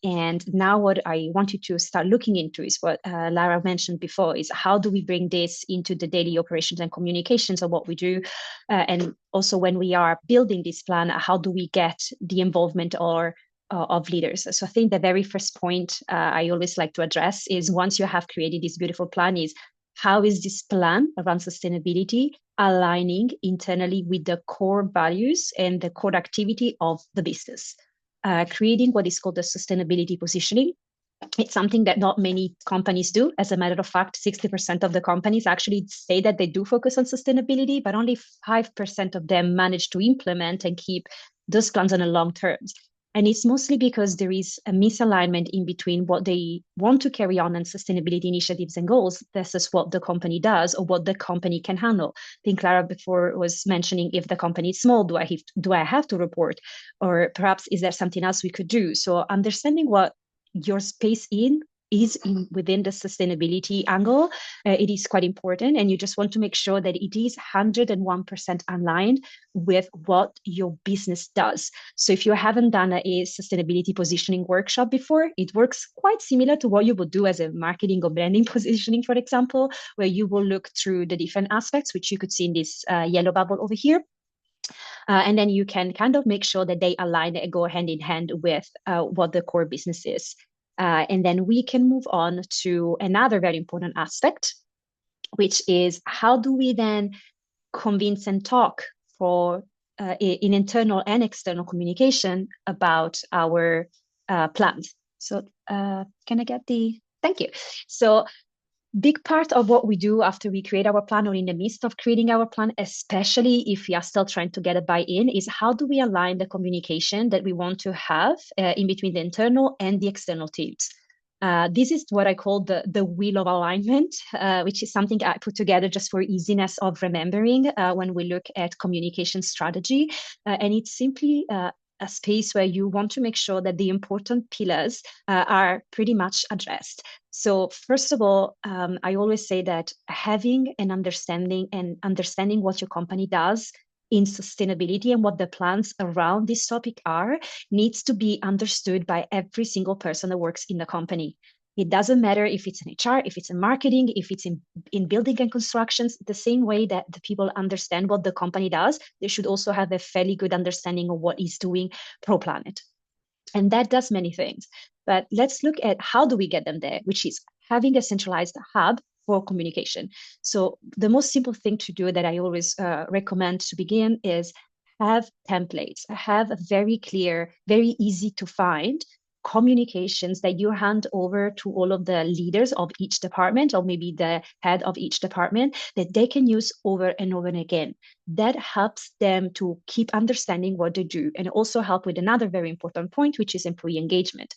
And now what I want you to start looking into is what Lara mentioned before, is how do we bring this into the daily operations and communications of what we do? And also when we are building this plan, how do we get the involvement of leaders? So I think the very first point I always like to address is, once you have created this beautiful plan, is how is this plan around sustainability aligning internally with the core values and the core activity of the business? Creating what is called the sustainability positioning. It's something that not many companies do. As a matter of fact, 60% of the companies actually say that they do focus on sustainability, but only 5% of them manage to implement and keep those plans on a long terms. And it's mostly because there is a misalignment in between what they want to carry on and sustainability initiatives and goals versus what the company does or what the company can handle. I think Clara before was mentioning, if the company is small, do I have to report? Or perhaps is there something else we could do? So understanding what your space is within the sustainability angle, it is quite important. And you just want to make sure that it is 101% aligned with what your business does. So if you haven't done a sustainability positioning workshop before, it works quite similar to what you would do as a marketing or branding positioning, for example, where you will look through the different aspects, which you could see in this yellow bubble over here. And then you can kind of make sure that they align and go hand in hand with what the core business is. And then we can move on to another very important aspect, which is how do we then convince and talk for in internal and external communication about our plans. So can I get thank you. So big part of what we do after we create our plan or in the midst of creating our plan, especially if we are still trying to get a buy-in, is how do we align the communication that we want to have in between the internal and the external teams. This is what I call the wheel of alignment, which is something I put together just for easiness of remembering when we look at communication strategy. And it's simply a space where you want to make sure that the important pillars are pretty much addressed. So first of all, I always say that having an understanding what your company does in sustainability and what the plans around this topic are needs to be understood by every single person that works in the company. It doesn't matter if it's in HR, if it's in marketing, if it's in building and constructions, the same way that the people understand what the company does, they should also have a fairly good understanding of what it's doing pro planet. And that does many things. But let's look at how do we get them there, which is having a centralized hub for communication. So the most simple thing to do that I always recommend to begin is have templates, have a very clear, very easy to find communications that you hand over to all of the leaders of each department, or maybe the head of each department, that they can use over and over and again. That helps them to keep understanding what they do, and also help with another very important point, which is employee engagement.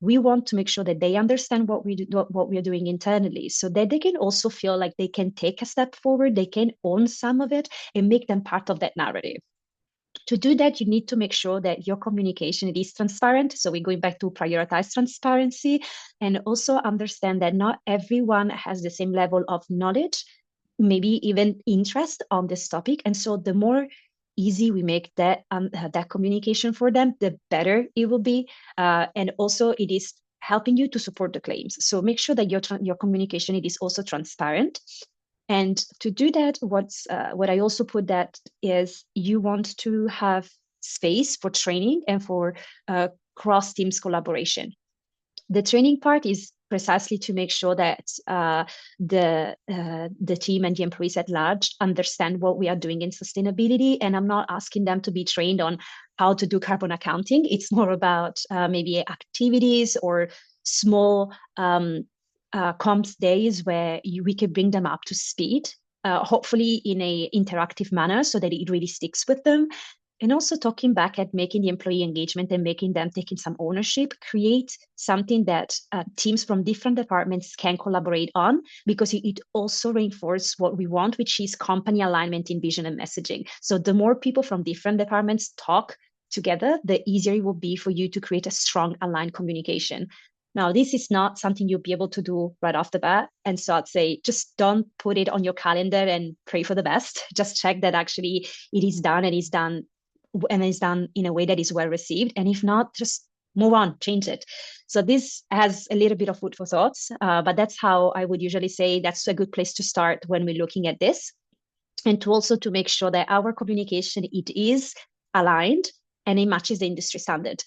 We want to make sure that they understand what we are doing internally, so that they can also feel like they can take a step forward, they can own some of it, and make them part of that narrative. To do that, you need to make sure that your communication is transparent. So we're going back to prioritize transparency, and also understand that not everyone has the same level of knowledge, maybe even interest on this topic. And so the more easy we make that communication for them, the better it will be. And also it is helping you to support the claims. So make sure that your communication, it is also transparent. And to do that, what I also put that is you want to have space for training and for cross-teams collaboration. The training part is precisely to make sure that the team and the employees at large understand what we are doing in sustainability. And I'm not asking them to be trained on how to do carbon accounting. It's more about maybe activities or small comms days where we can bring them up to speed, hopefully in a interactive manner so that it really sticks with them. And also talking back at making the employee engagement and making them taking some ownership, create something that teams from different departments can collaborate on, because it also reinforces what we want, which is company alignment in vision and messaging. So the more people from different departments talk together, the easier it will be for you to create a strong aligned communication. Now, this is not something you'll be able to do right off the bat. And so I'd say just don't put it on your calendar and pray for the best. Just check that actually it is done and is done in a way that is well received. And if not, just move on, change it. So this has a little bit of food for thoughts, but that's how I would usually say that's a good place to start when we're looking at this. And to also to make sure that our communication, it is aligned and it matches the industry standard.